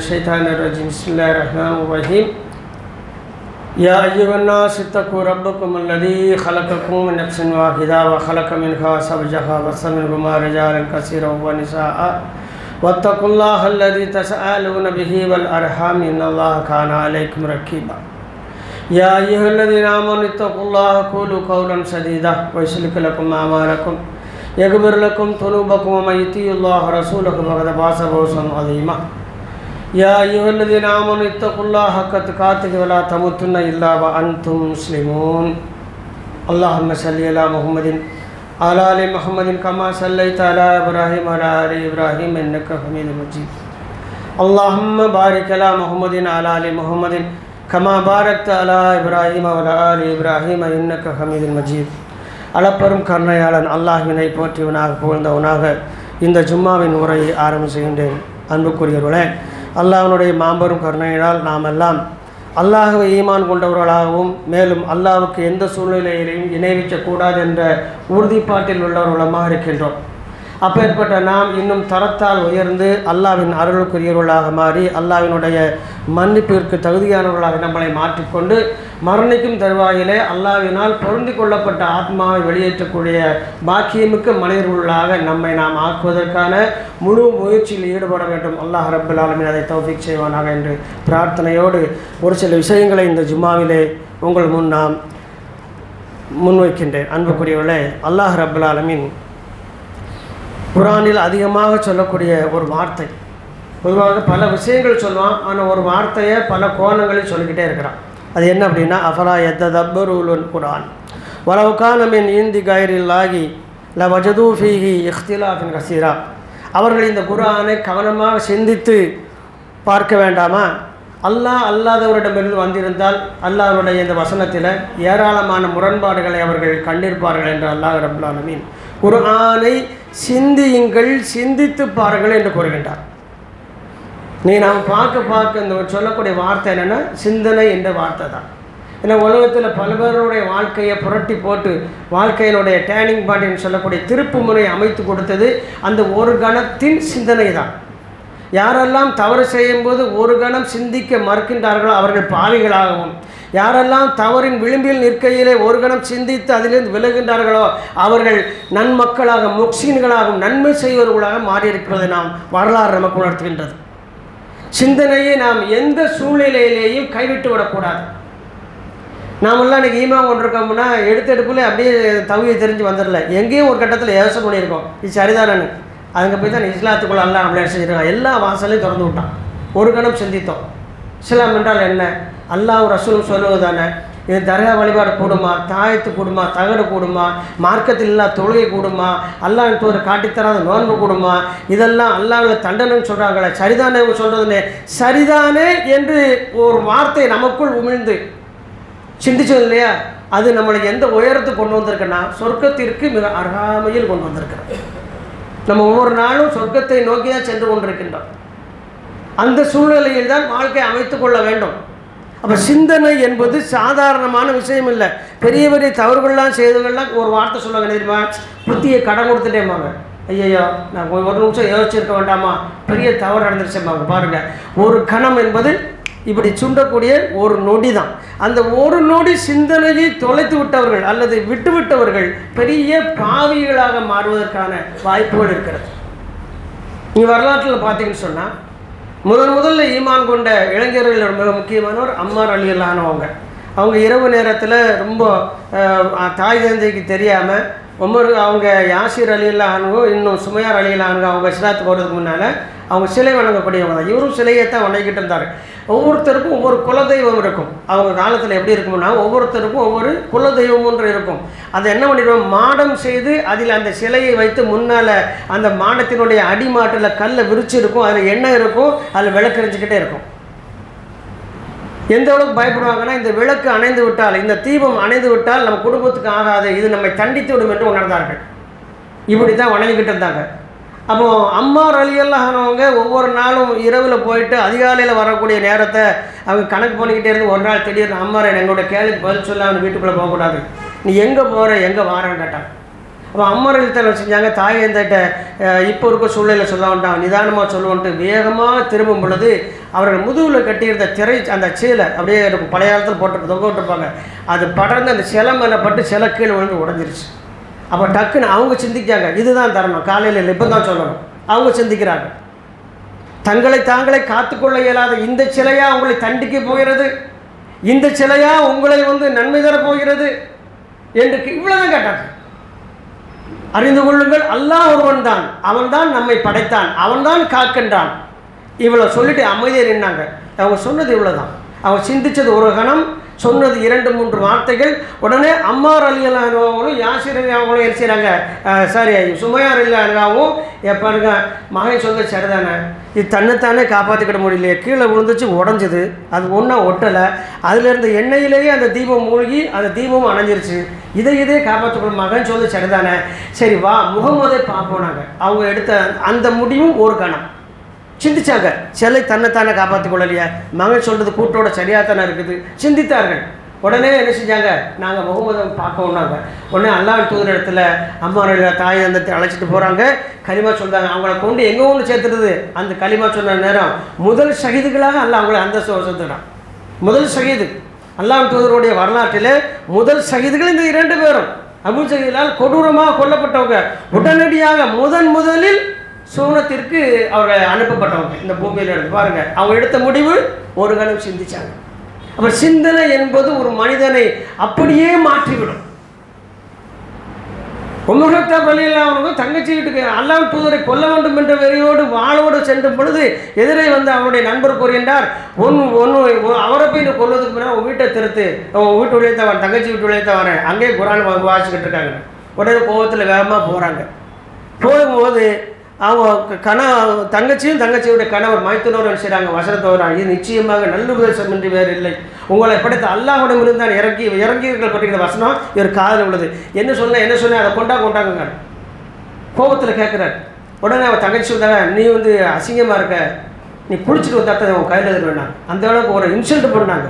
الشيطان الرجيم بسم الله الرحمن الرحيم يا أيها الناس اتقوا ربكم الذي خلقكم من نفس واحدة وخلق منها زوجها وبث منهما رجالا كثيرا ونساء واتقوا الله الذي تساءلون به والأرحام إن الله كان عليكم رقيبا يا أيها الذين آمنوا اتقوا الله وقولوا قولا سديدا ويصلح لكم أعمالكم يغفر لكم ذنوبكم ومن يطع الله ورسوله فقد فاز فوزا عظيما يا أيها الذين آمنوا اتقوا الله حق تقاته ولا تموتن إلا وأنتم مسلمون اللهم صل على محمد على آل محمد كما صليت على إبراهيم وعلى آل إبراهيم إنك حميد مجيد اللهم بارك على محمد على آل محمد كما باركت على إبراهيم وعلى آل إبراهيم إنك حميد مجيد அளப்பெரும் கருணையாளன் அல்லாஹ்வினை போற்றியவனாக புகழ்ந்தவனாக இந்த ஜும்மாவின் உரையை ஆரம்பிச்சுகின்றேன். அன்புக்குரியவர்களே, அல்லாஹ்வினுடைய மாபெரும் கருணையினால் நாம் எல்லாம் அல்லாஹ்வை ஈமான் கொண்டவர்களாகவும் மேலும் அல்லாஹ்வுக்கு எந்த சூழ்நிலையிலையும் இணை வைக்கக்கூடாது என்ற உறுதிப்பாட்டில் உள்ளவர்களமாக இருக்கின்றோம். அப்பேற்பட்ட நாம் இன்னும் தரத்தால் உயர்ந்து அல்லாஹ்வின் அருளுக்குரியவர்களாக மாறி அல்லாஹ்வினுடைய மன்னிப்பிற்கு தகுதியானவர்களாக நம்மளை மாற்றிக்கொண்டு மரணிக்கும் தருவாயிலே அல்லாஹ்வினால் பொருந்தி கொள்ளப்பட்ட ஆத்மாவை வெளியேற்றக்கூடிய பாக்கியமிக்க மனிதர்களாக நம்மை நாம் ஆக்குவதற்கான முழு முயற்சியில் ஈடுபட வேண்டும். அல்லாஹ் ரப்பல் ஆலமீன் அதை தௌஃபீக் செய்வானாக என்று பிரார்த்தனையோடு ஒரு சில விஷயங்களை இந்த ஜும்மாவிலே உங்கள் முன் நாம் முன்வைக்கின்றேன். அன்புக்குரியவர்களே, அல்லாஹ் ரப்பல் ஆலமீன் குர்ஆனில் அதிகமாக சொல்லக்கூடிய ஒரு வார்த்தை, பொதுவாக பல விஷயங்கள் சொல்லுவான், ஆனால் ஒரு வார்த்தையை பல கோணங்களில் சொல்லிக்கிட்டே இருக்கிறான். அது என்ன அப்படின்னா, அஃபலா யத்ததப்பரூன குர்ஆன் வலவ் கான மின் இந்தி கைரில்லாஹி லவஜது ஃபீஹி இக்திலாஃபன் கஸீரா. அவர்கள் இந்த குர்ஆனை கவனமாக சிந்தித்து பார்க்க வேண்டாமா? அல்லாஹ் அல்லாதவரிடமிருந்து வந்திருந்தால் அல்லாஹ்வுடைய இந்த வசனத்தில் ஏராளமான முரண்பாடுகளை அவர்கள் கண்டிருப்பார்கள் என்று அல்லாஹ் ரப்பல் ஆலமீன் குர்ஆனை சிந்தியுங்கள், சிந்தித்து பாருங்கள் என்று கூறுகின்றார். நாம் பார்க்க இந்த சொல்லக்கூடிய வார்த்தை என்னென்னா சிந்தனை என்ற வார்த்தை தான். ஏன்னா உலகத்தில் பல பேருடைய வாழ்க்கையை புரட்டி போட்டு வாழ்க்கையினுடைய டேர்னிங் பாயிண்ட் சொல்லக்கூடிய திருப்பு முறை அமைத்து கொடுத்தது அந்த ஒரு கணத்தின் சிந்தனை தான். யாரெல்லாம் தவறு செய்யும்போது ஒரு கணம் சிந்திக்க மறுக்கின்றார்களோ அவர்கள் பாவிகளாகவும், யாரெல்லாம் தவறின் விளிம்பில் நிற்கையிலே ஒரு கணம் சிந்தித்து அதிலிருந்து விலகின்றார்களோ அவர்கள் நன்மக்களாக முக்ஸீன்களாகவும் நன்மை செய்வர்களாக மாறியிருப்பதை நாம் வரலாறு நமக்கு உணர்த்துகின்றது. சிந்தனையை நாம் எந்த சூழ்நிலையிலேயும் கைவிட்டு விடக்கூடாது. நாமெல்லாம் இன்றைக்கி ஈமான் கொண்டிருக்கோம்னா எடுத்தெடுப்புல அப்படியே தகுதியை தெரிஞ்சு வந்துடல, எங்கேயும் ஒரு கட்டத்தில் யோசனை பண்ணியிருக்கோம் இது சரிதானு. அங்கே போய் தான் இஸ்லாத்துக்குள்ள எல்லாம் நம்மளே செஞ்சுருக்காங்க. எல்லா வாசலையும் திறந்து விட்டான், ஒரு கணம் சிந்தித்தோம். இஸ்லாம் என்றால் என்ன? அல்லாஹ் ரசூலும் சொல்லுவது தானே. இது தர்கா வழிபாடு கூடுமா, தாயத்து கூடுமா, தகடு கூடுமா, மார்க்கத்தில் இல்லா தொழுகை கூடுமா, அல்லாஹ் ஒரு காட்டித்தராத நோன்பு கூடுமா, இதெல்லாம் அல்லாஹ்வில் தண்டனைன்னு சொல்கிறாங்களே, சரிதானே சொல்கிறதுனே சரிதானே என்று ஒரு வார்த்தை நமக்குள் உமிழ்ந்து சிந்திச்சது இல்லையா? அது நம்மளை எந்த உயரத்துக்கு கொண்டு வந்திருக்குன்னா சொர்க்கத்திற்கு மிக அருகாமையில் கொண்டு வந்திருக்கிறோம். நம்ம ஒவ்வொரு நாளும் சொர்க்கத்தை நோக்கி தான் சென்று கொண்டிருக்கின்றோம். அந்த சூழ்நிலையில் தான் வாழ்க்கை அமைத்து கொள்ள வேண்டும். அப்போ சிந்தனை என்பது சாதாரணமான விஷயம் இல்லை. பெரிய பெரிய தவறுகள்லாம் செய்தவர்கள்லாம் ஒரு வார்த்தை சொல்லுவாங்க தெரியுமா, புத்தியை கடன் கொடுத்துட்டேம்பாங்க. ஐயையோ நான் ஒரு நிமிஷம் யோசிச்சிருக்க வேண்டாமா, பெரிய தவறு நடந்துருச்சேம்பாங்க. பாருங்கள், ஒரு கணம் என்பது இப்படி சுண்டக்கூடிய ஒரு நொடி தான். அந்த ஒரு நொடி சிந்தனையை தொலைத்து விட்டவர்கள் அல்லது விட்டுவிட்டவர்கள் பெரிய பாவிகளாக மாறுவதற்கான வாய்ப்புகள் இருக்கிறது. நீங்கள் வரலாற்றில் பார்த்தீங்கன்னு சொன்னால் முதல்ல ஈமான் கொண்ட இளைஞர்கள் மிக முக்கியமானவர் அம்மார் ரலியல்லாஹு அன்ஹு. அவங்க இரவு நேரத்தில் ரொம்ப தாய் தந்தைக்கு தெரியாமல் அவங்க யாசிர் ரலியல்லாஹு அன்ஹு இன்னும் சுமையார் ரலியல்லாஹு அன்ஹு அவங்க இஸ்லாத்துக்கு போகிறதுக்கு முன்னால் அவங்க சிலை வணங்கக்கூடியவங்க தான். இவரும் சிலையை தான் வணங்கிட்டு இருந்தார். ஒவ்வொருத்தருக்கும் ஒவ்வொரு குலதெய்வம் இருக்கும். அவங்க காலத்தில் எப்படி இருக்கும்னா ஒவ்வொருத்தருக்கும் ஒவ்வொரு குலதெய்வம் ஒன்று இருக்கும். அதை என்ன பண்ணிடுவோம், மாடம் செய்து அதில் அந்த சிலையை வைத்து முன்னால் அந்த மாடத்தினுடைய அடிமாட்டில் கல்லை விரிச்சு இருக்கும், அதில் எண்ணெய் இருக்கும், அதில் விளக்கெரிஞ்சிக்கிட்டே இருக்கும். எந்த அளவுக்கு பயப்படுவாங்கன்னா, இந்த விளக்கு அணைந்து விட்டால், இந்த தீபம் அணைந்து விட்டால் நம்ம குடும்பத்துக்கு ஆகாது, இது நம்மை தண்டித்து விடும் என்று உணர்ந்தார்கள். இப்படி தான் வணங்கிக்கிட்டு இருந்தாங்க. அப்போது அம்மார் ரலியல்லாஹு அன்ஹு ஒவ்வொரு நாளும் இரவில் போயிட்டு அதிகாலையில் வரக்கூடிய நேரத்தை அவங்க கணக்கு பண்ணிக்கிட்டே இருந்து ஒரு நாள் திடீர்னு அம்மாரை எங்களோட கேள்விக்கு பதில் சொல்ல அவன் வீட்டுக்குள்ளே போகக்கூடாது, நீ எங்கே போகிற எங்கே வாரன்னு கேட்டான். அப்போ அம்மார்கள் என்ன செஞ்சாங்க, தாயை எந்திட்ட இப்போ இருக்க சூழ்நிலையில் சொல்ல வேண்டாம், நிதானமாக சொல்லுவோன்ட்டு வேகமாக திரும்பும் பொழுது அவர்கள் முதுகில் கட்டியிருந்த திரை அந்த சேலை அப்படியே இருக்கும், பழைய காலத்தில் போட்டு தொங்க விட்டுருப்பாங்க, அது படர்ந்து அந்த சிலை மேலே பட்டு சிலை கீழே விழுந்து உடஞ்சிருச்சு. அப்போ டக்குன்னு அவங்க சிந்திக்காங்க, இதுதான் தரணும், காலையில் இல்லை இப்போ தான் சொல்லணும். அவங்க சிந்திக்கிறாங்க, தங்களை தாங்களே காத்துக்கொள்ள இயலாத இந்த சிலையா உங்களை தண்டிக்க போகிறது, இந்த சிலையா உங்களை நன்மை தரப்போகிறது என்று இவ்வளவுதான் கேட்டாங்க. அறிந்து கொள்ளுங்கள், அல்லாஹ் ஒருவன் தான், அவன் தான் நம்மை படைத்தான், அவன் தான் காக்கின்றான். இவ்வளோ சொல்லிட்டு அமைதியாக நின்னாங்க. அவங்க சொன்னது இவ்வளோதான். அவங்க சிந்தித்தது ஒரு கணம், சொன்னது 2-3 வார்த்தைகள். உடனே அம்மார் அலியலானவங்களும் யாசிர் அலியாவங்களும் என்ன செய்கிறாங்க, சாரி சுமையார் அலியலாகவும் பாருங்க மகன் சொல்ல சரிதானே, இது தன்னைத்தானே காப்பாற்றிக்கிட முடியலையே, கீழே விழுந்துச்சு உடஞ்சிது, அது ஒன்றா ஒட்டலை, அதிலிருந்து எண்ணெயிலேயே அந்த தீபம் மூழ்கி அந்த தீபமும் அணைஞ்சிருச்சு, இதே காப்பாற்றப்படும் மகன் சொல்ல சரிதானே, சரி வா முகமதை பார்ப்போனாங்க. அவங்க எடுத்த அந்த முடிவும் ஒரு கணம் சிந்திச்சாங்க. சிலை தன்னைத்தானே காப்பாற்றிக் கொள்ளலையா, மகன் சொல்கிறது கூட்டோட சரியாக தானே இருக்குது, சிந்தித்தார்கள். உடனே என்ன செஞ்சாங்க, நாங்கள் முகமதை பார்க்கணுன்னாங்க. உடனே அல்லாஹ்வின் தூதர் இடத்துல அம்மாவோட தாய் அந்த அழைச்சிட்டு போகிறாங்க, கலிமா சொல்கிறாங்க. அவங்கள கொண்டு எங்கே ஒன்று சேர்த்துடுது, அந்த கலிமா சொன்ன நேரம் முதல் ஷஹீதுகளாக அல்லாஹ் அவங்களை அந்த சொல்லுறான். முதல் ஷஹீது அல்லாஹ்வின் தூதருடைய வரலாற்றில் முதல் ஷஹீதுகள் இந்த 2 பேரும். அபூ ஜஹீலால் கொடூரமாக கொல்லப்பட்டவங்க, உடனடியாக முதலில் சூனத்திற்கு அவர்கள் அனுப்பப்பட்டவங்க இந்த பூமியில் இருந்து. பாருங்க, அவங்க எடுத்த முடிவு ஒரு கணம் சிந்திச்சாங்க. அப்போ சிந்தனை என்பது ஒரு மனிதனை அப்படியே மாற்றிவிடும். உமர் கத்தாப் ரலியல்லாஹு அன்ஹு தங்கச்சி வீட்டுக்கு அல்லாஹ்வின் தூதரை கொல்ல வேண்டும் என்ற வெறியோடு வாளோடு சென்ற பொழுது எதிரே அவருடைய நண்பர் கூறுகின்றார், அவரை போய் கொல்வதுக்கு முன்னாடி உன் வீட்டை திருத்து, உன் வீட்டு வழியே தான் வரேன், தங்கச்சி வீட்டு வழியே தான் வரேன், அங்கேயே குர்ஆன் வாசிக்கிட்டு இருக்காங்க. உடனே கோபத்தில் வேகமாக போகிறாங்க. போகும்போது அவங்க தங்கச்சியுடைய கணவர் மைத்துனோர் செய்கிறாங்க, வசனத்தை வராங்க, இது நிச்சயமாக நல்லுபதேசம் என்று வேறு இல்லை, உங்களை படைத்த அல்லாஹ்விடம் இருந்தால் இறங்கியவர்கள் பற்றிக்கிற வசனம் இவர் காதில் உள்ளது, என்ன சொன்ன அதை கொண்டாங்க. கோபத்தில் கேட்குறார். உடனே அவன் தங்கச்சி சொல்கிறாங்க, நீ அசிங்கமாக இருக்க, நீ குளிச்சுட்டு வந்தாத்த உன் கையில் எது வேணாங்க. அந்த அளவுக்கு ஒரு இன்சல்ட் பண்ணாங்க,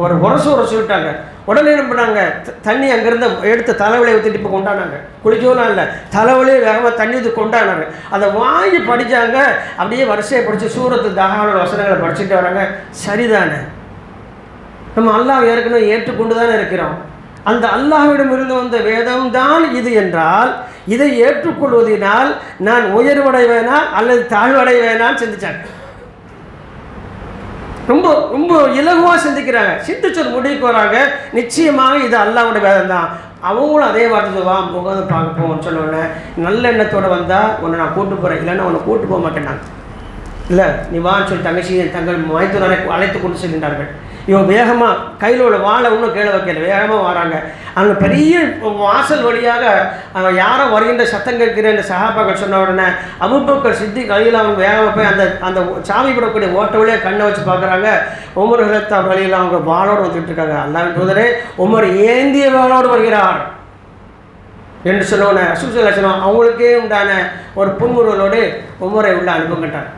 ஒரு உரசு விட்டாங்க. உடனே என்ன பண்ணாங்க, தண்ணி அங்கேருந்து எடுத்து தலைவலியை ஊற்றிட்டு இப்போ கொண்டாடினாங்க. குளிக்கவும் இல்லை, தலைவலியை வேகமாக தண்ணி ஊற்றி கொண்டாடினாங்க. அதை வாங்கி படித்தாங்க. அப்படியே வரிசையை படித்து சூரத்து தஹாவோட வசனங்களை படிச்சுட்டு வராங்க. சரிதானே, நம்ம அல்லாஹ் ஏற்கனவே ஏற்றுக்கொண்டு தானே இருக்கிறோம், அந்த அல்லாஹ்விடம் இருந்து வந்த வேதம் தான் இது என்றால் இதை ஏற்றுக்கொள்வதனால் நான் உயர்வடைவேனா அல்லது தாழ்வடைவேனான்னு சிந்திச்சாங்க. ரொம்ப ரொம்ப இலகுவாக சிந்திக்கிறாங்க. சிந்திச்சு ஒரு முடிவுக்கு வராங்க, நிச்சயமாக இது அல்லாஹ்வுடைய வேதம் தான். அவங்களும் அதே வார்த்தை வா முகத்தை பார்க்க போவோம்னு சொன்னோடனே, நல்ல எண்ணத்தோடு வந்தால் உன்னை நான் கூட்டு போகிறேன், இல்லைன்னா உன்னை கூட்டு போக மாட்டேன் நான், இல்லை நீ வான்னு சொல்லி தங்கச்சி தங்கள் மைத்துனரை அழைத்து கொண்டு செல்கின்றார்கள். இவன் வேகமாக கையில் உள்ள வாழை இன்னும் கீழே வைக்கல, வேகமாக வராங்க. அங்கே பெரிய வாசல் வழியாக யாரோ வருகின்ற சத்தம் கேட்கிற இந்த சஹாபாக்கள் சொன்ன உடனே அபூபக்கர் சித்திக் கையில் அவங்க வேகமாக போய் அந்த சாவி விடக்கூடிய ஓட்ட வழியாக கண்ணை வச்சு பார்க்குறாங்க. உமர் ஹலத்தா வழியில் அவங்க வாளோடு வந்துட்டு இருக்காங்க. அல்லாஹ்வின் தூதரே, உமர் ஏந்திய வாளோடு வருகிறார் என்று சொன்னோன்னே ரசூல் ஸல்லல்லாஹு அலைஹி வஸல்லம் அவங்களுக்கே உண்டான ஒரு புன்முறுவலோடு உமரை உள்ள அனுப்புங்கட்டார்.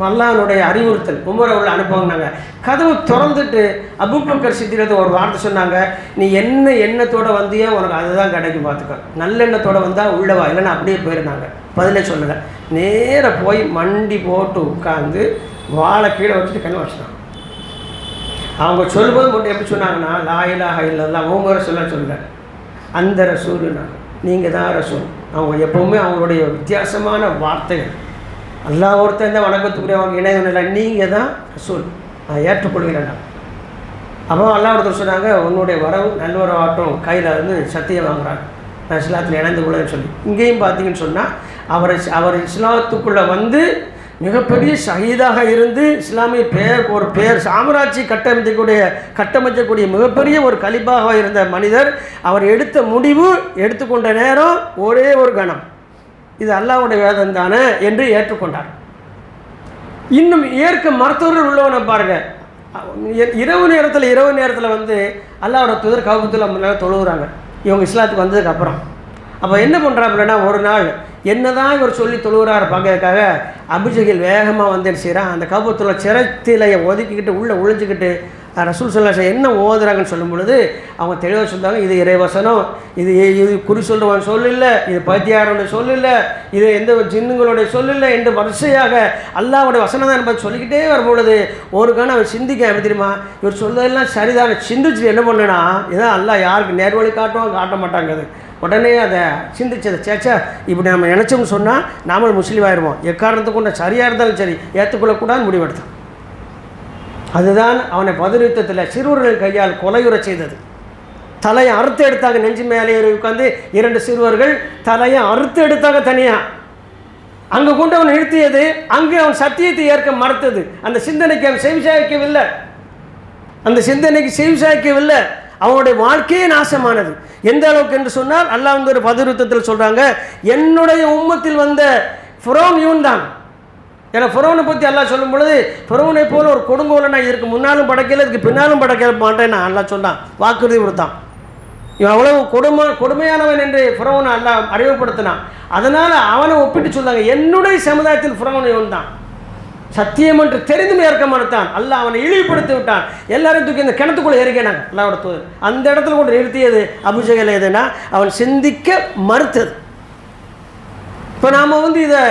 அல்லாஹ்வுடைய அறிவுறுத்தல், உமரை உள்ள அனுப்புவாங்க. கதவு திறந்துட்டு அபூபக்கர் சித்திக் ஒரு வார்த்தை சொன்னாங்க, நீ என்ன எண்ணத்தோடு வந்தியோ உனக்கு அதுதான் கிடைக்கும், பார்த்துக்க, நல்ல எண்ணத்தோடு வந்தால் உள்ளவா, இல்லைன்னா அப்படியே போயிருந்தாங்க. பதிலே சொல்லலை, நேராக போய் மண்டி போட்டு உட்காந்து வாழை கீழே வச்சுட்டு கண்ணு வச்சுட்டாங்க. அவங்க சொல்லும்போது மட்டும் எப்படி சொன்னாங்கன்னா, லா இலாஹா இல்லல்லாஹ் அவங்க சொல்ல அந்த ரசூலுனாங்க, நீங்கள் தான் ரசூல். அவங்க எப்போவுமே அவங்களுடைய வித்தியாசமான வார்த்தைகள், அல்லாஹ் ஒருத்தன் தான் வணக்கத்துக்குரிய அவங்க இணையம் இல்லை, நீங்கள் தான் ரசூல், நான் ஏற்றுக்கொள்கிறேன். அப்போ அல்லாஹ் ஒருத்தர் சொன்னாங்க, உன்னுடைய வரவு நல்வரவாட்டம் கையில் சத்தியம் வாங்குறாங்க, நான் இஸ்லாத்தில் இணைந்து கொள்ளுன்னு சொல்லி. இங்கேயும் பார்த்தீங்கன்னு சொன்னால் அவர் இஸ்லாத்துக்குள்ளே மிகப்பெரிய ஷஹீதாக இருந்து இஸ்லாமிய பேர் சாம்ராஜ்ய கட்டமைக்கக்கூடிய மிகப்பெரிய ஒரு கலிபாக இருந்த மனிதர், அவர் எடுத்த முடிவு எடுத்துக்கொண்ட நேரம் ஒரே ஒரு கணம், இது அல்லாஹ்வுடைய வேதம் தானே என்று ஏற்றுக்கொண்டார். இன்னும் ஏற்க மருத்துவர்கள் உள்ளவனை பாருங்கள், இரவு நேரத்தில் அல்லாஹ்வோட தூதர் கஅபத்துல்லாஹ் முன்னாடி தொழுகிறாங்க இவங்க இஸ்லாத்துக்கு வந்ததுக்கப்புறம். அப்போ என்ன பண்ணுறாப்புலன்னா, ஒரு நாள் என்னதான் இவர் சொல்லி தொழுகிறார் பார்க்கறதுக்காக அபூ ஜஹல் வேகமாக என்ன செய்கிறான், அந்த கஅபத்துல்லாஹ் சிரத்திலையை ஒதுக்கிக்கிட்டு உள்ளே ஒழிஞ்சிக்கிட்டு ரசூல் ஸல்லல்லாஹு அலைஹி என்ன ஓதுறாங்கன்னு சொல்லும் பொழுது அவங்க தெளிவாக சொல்கிறாங்க, இது இறைவசனம், இது குறி சொல்கிறவன் சொல்லில்லை, இது பைத்தியாரோட சொல்லில்லை, இது எந்த ஜின்னுங்களுடைய சொல்லில்லை என்று வரிசையாக அல்லாஹ்வுடைய வசனம் தான் என்பதை சொல்லிக்கிட்டே வரும்பொழுது ஒரு கணம் அவன் சிந்திக்க எப்படி தெரியுமா, இவர் சொல்றதெல்லாம் சரிதான சிந்திச்சுட்டு என்ன பண்ணேன்னா, இதான் அல்லாஹ் யாருக்கு நேர்வழி காட்டுவான் காட்ட மாட்டாங்கிறது. உடனே அதை சிந்திச்சதை சேச்சா இப்படி நம்ம நினச்சோம்னு சொன்னால் நாமளும் முஸ்லீம் ஆயிடுவோம், எக்காரணத்துக்கு கொண்ட சரியாக இருந்தாலும் சரி ஏற்றுக்கொள்ளக்கூடாது முடிவெடுத்தான். அதுதான் அவனை பதில் யுத்தத்தில் சிறுவர்கள் கையால் கொலையுற செய்தது. தலையை அறுத்து எடுத்தாங்க, நெஞ்சு மேலே உட்காந்து 2 சிறுவர்கள் தலையை அறுத்து எடுத்தாங்க தனியாக. அங்கே கொண்டு அவன் நிறுத்தியது, அங்கே அவன் சத்தியத்தை ஏற்க மறுத்தது. அந்த சிந்தனைக்கு அவன் செவிசாய்க்கவில்லை, அந்த சிந்தனைக்கு செவிசாய்க்கவில்லை. அவனுடைய வாழ்க்கையே நாசமானது. எந்த அளவுக்கு என்று சொன்னால் அல்லாஹ் வந்து ஒரு பதில் யுத்தத்தில் சொல்கிறாங்க, என்னுடைய உம்மத்தில் வந்த ஃபிரௌன் இவன் தான். ஏன்னா ஃபிரௌனை பற்றி அல்லாஹ் சொல்லும் பொழுது ஃபிரௌனை போல ஒரு கொடுங்கோலை நான் இதுக்கு முன்னாலும் படைக்கல, இதுக்கு பின்னாலும் படைக்க மாட்டேன் நான் அல்லாஹ் சொன்னான், வாக்குறுதி கொடுத்தான். இவன் அவ்வளவு கொடுமையானவன் என்று ஃபிரௌனை அல்லாஹ் அறிமுகப்படுத்தினான். அதனால் அவனை ஒப்பிட்டு சொன்னாங்க, என்னுடைய சமுதாயத்தில் ஃபிரௌன் இவன் தான், சத்தியம் என்று தெரிந்தும் ஏற்க மறுத்தான். அல்லாஹ் அவனை இழிவுபடுத்தி விட்டான். எல்லாரையும் தூக்கி இந்த கிணத்துக்குள்ளே இறங்கினாங்க அல்லாஹ்வோட தூதர். அந்த இடத்துல கொண்டு நிறுத்தியது அபூஜஹல் எதுனா அவன் சிந்திக்க மறுத்தது. இப்போ நாம் வந்து இதை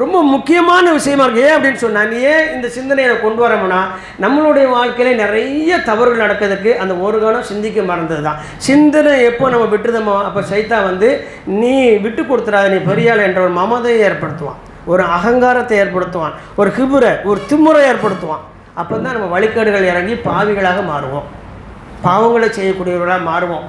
ரொம்ப முக்கியமான விஷயமா இருக்கு. ஏன் அப்படின்னு சொன்னால், நீ ஏன் இந்த சிந்தனையை கொண்டு வரோம்னா, நம்மளுடைய வாழ்க்கையில் நிறைய தவறுகள் நடக்கிறதுக்கு அந்த ஒரு கணம் சிந்திக்க மறந்தது தான். சிந்தனை எப்போ நம்ம விட்டுதமோ அப்போ சைத்தான் வந்து நீ விட்டு கொடுத்துறாத, நீ பெரியாள் என்ற ஒரு மமதையை ஏற்படுத்துவான், ஒரு அகங்காரத்தை ஏற்படுத்துவான், ஒரு கிபுரை, ஒரு திமுறை ஏற்படுத்துவான். அப்போ தான் நம்ம வழிகேடுகள் இறங்கி பாவிகளாக மாறுவோம், பாவங்களை செய்யக்கூடியவர்களாக மாறுவோம்.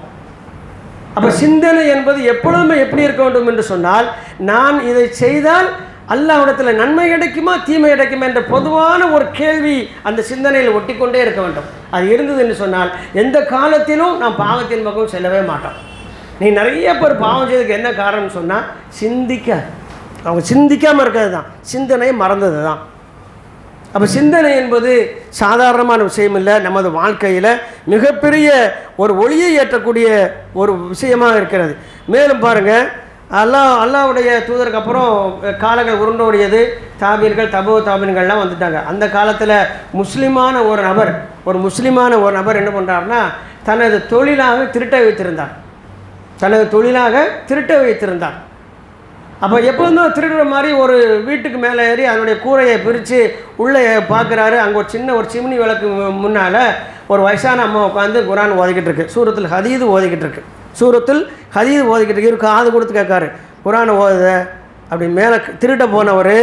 அப்போ சிந்தனை என்பது எப்பொழுதுமே எப்படி இருக்க வேண்டும் என்று சொன்னால், நான் இதை செய்தால் அல்லாஹ்விடத்தில் நன்மை கிடைக்குமா தீமை கிடைக்குமா என்ற பொதுவான ஒரு கேள்வி அந்த சிந்தனையில் ஒட்டிக்கொண்டே இருக்க வேண்டும். அது இருந்தது என்று சொன்னால் எந்த காலத்திலும் நாம் பாவத்தின் பக்கம் செல்லவே மாட்டோம். நீ நிறைய பேர் பாவம் செய்ததுக்கு என்ன காரணம்னு சொன்னால், அவங்க சிந்திக்காமல் இருக்கிறது தான், சிந்தனை மறந்தது தான். அப்போ சிந்தனை என்பது சாதாரணமான விஷயம் இல்லை, நமது வாழ்க்கையில் மிகப்பெரிய ஒரு ஒளியை ஏற்றக்கூடிய ஒரு விஷயமாக இருக்கிறது. மேலும் பாருங்கள், அல்லாஹ்வுடைய தூதருக்கு அப்புறம் காலங்கள் உருண்டோடியது, தாபீர்கள் தாபீன்கள்லாம் வந்துட்டாங்க. அந்த காலத்தில் முஸ்லீமான ஒரு நபர் என்ன பண்ணுறாருன்னா, தனது தொழிலாக திருட்ட வைத்திருந்தார். அப்போ எப்போதுமே திருடுற மாதிரி ஒரு வீட்டுக்கு மேலே ஏறி அதனுடைய கூரையை பிரித்து உள்ளே பார்க்குறாரு. அங்கே ஒரு சிம்னி விளக்கு முன்னால் ஒரு வயசான அம்மா உட்காந்து குரான் ஓதிக்கிட்டு இருக்கு, சூரத்துல் ஹதீது ஓதிக்கிட்டு இருக்கு. இவர் காது கொடுத்து கேட்காரு, குரானை ஓதுத. அப்படி மேலே திருட்ட போனவர்,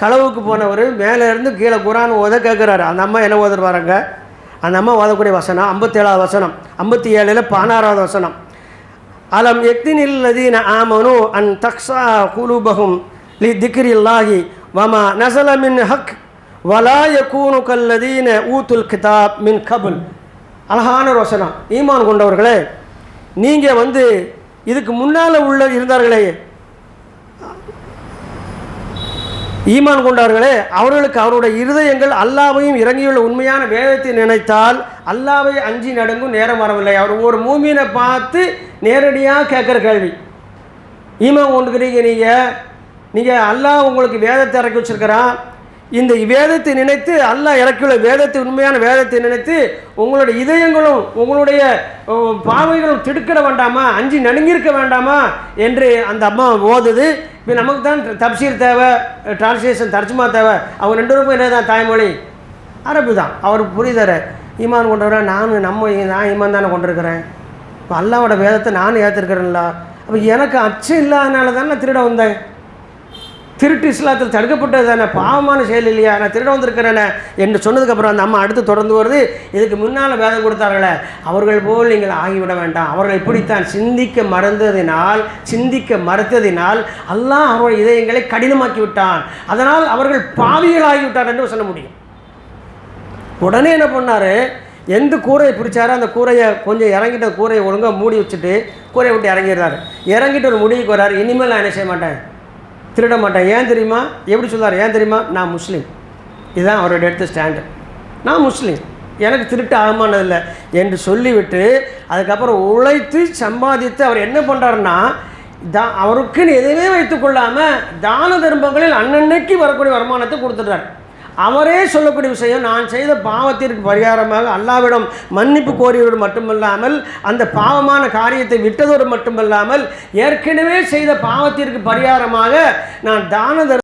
களவுக்கு போனவர் மேலே இருந்து கீழே குரான் ஓத கேட்குறாரு. அந்த அம்மா என்ன ஓதுருவாருங்க, அந்த அம்மா ஓதக்கூடிய வசனம் 57வது வசனம், 57ல் 16வது வசனம். அலம் யக்தினில் லதீன ஆமனு அன் தக்ஸா குலூபஹும் லி திக்ரில்லாஹி வமா நஸல மின் ஹக் வலா யகூனு கல்லதீன ஊத்துல் கிதாப் மின் கபுல். அழகான ஒரு வசனம். ஈமான் கொண்டவர்களே, நீங்கள் வந்து இதுக்கு முன்னால் இருந்தார்களே, ஈமான் கொண்டவர்களே, அவர்களுக்கு அவருடைய இருதயங்கள் அல்லாஹ்வையும் இறங்கியுள்ள உண்மையான வேதத்தை நினைத்தால் அல்லாஹ்வை அஞ்சி நடுங்கும் நேரம் வரவில்லை. அவர் ஒரு மூமினை பார்த்து நேரடியாக கேட்குற கேள்வி. ஈமான் கொண்டுக்கிறீங்க, நீங்கள் அல்லாஹ் உங்களுக்கு வேதத்தை இறக்கி வச்சுருக்கிறான், இந்த வேதத்தை நினைத்து அல்லாஹ் இறக்கியுள்ள உண்மையான வேதத்தை நினைத்து உங்களுடைய இதயங்களும் உங்களுடைய பாவைகளும் திடுக்கிட வேண்டாமா, அஞ்சி நடுங்கியிருக்க வேண்டாமா என்று அந்த அம்மா ஓதுது. இப்போ நமக்கு தான் தப்சீர் தேவை, டிரான்ஸ்லேஷன் தர்ஜுமா தேவை. அவங்க 2 பேருக்கும் என்ன தான் தாய்மொழி அரபு தான். அவருக்கு புரிதர ஈமான் கொண்டவரை நான் ஈமான் தானே கொண்டிருக்கிறேன், இப்போ அல்லாவோட வேதத்தை நானும் ஏற்றிருக்கிறேன்ல. அப்போ எனக்கு அச்சம் இல்லாதனால தான் நான் திருட வந்தேன். திருட்டு இஸ்லாத்தில் தடுக்கப்பட்டது தானே, பாவமான செயல் இல்லையா, நான் திருட வந்திருக்கிறேனே என்று சொன்னதுக்கப்புறம் அந்த அம்மா அடுத்து தொடர்ந்து வருது, இதுக்கு முன்னால் வேதம் கொடுத்தார்களே அவர்கள் போல் நீங்கள் ஆகிவிட வேண்டாம். அவர்கள் இப்படித்தான் சிந்திக்க மறுத்ததினால் அல்லாஹ் அவருடைய இதயங்களை கடினமாக்கி விட்டான், அதனால் அவர்கள் பாவிகள் ஆகிவிட்டார் என்று சொல்ல முடியும். உடனே என்ன பண்ணார், எந்த கூரையை பிடிச்சாரோ அந்த கூரையை கொஞ்சம் இறங்கிட்ட கூரையை ஒழுங்காக மூடி வச்சுட்டு கூரையை விட்டு இறங்கிட்டு ஒரு முடிவுக்கு வர்றாரு, இனிமேல் நான் என்ன செய்ய மாட்டேன், திருட மாட்டேன். ஏன் தெரியுமா, எப்படி சொல்கிறார், ஏன் தெரியுமா, நான் முஸ்லீம். இதுதான் அவரோட எடுத்த ஸ்டாண்டு, நான் முஸ்லீம், எனக்கு திருட்டு ஆகமானதில்லை என்று சொல்லிவிட்டு அதுக்கப்புறம் உழைத்து சம்பாதித்து அவர் என்ன பண்ணுறாருன்னா, அவருக்குன்னு எதுவுமே வைத்துக்கொள்ளாமல் தான தர்மங்களில் அன்னன்னைக்கு வரக்கூடிய வருமானத்தை கொடுத்துட்றார். அவரே சொல்லக்கூடிய விஷயம், நான் செய்த பாவத்திற்கு பரிகாரமாக அல்லாஹ்விடம் மன்னிப்பு கோரியவர் மட்டுமல்லாமல், அந்த பாவமான காரியத்தை விட்டதோடு மட்டுமல்லாமல், ஏற்கனவே செய்த பாவத்திற்கு பரிகாரமாக நான் தான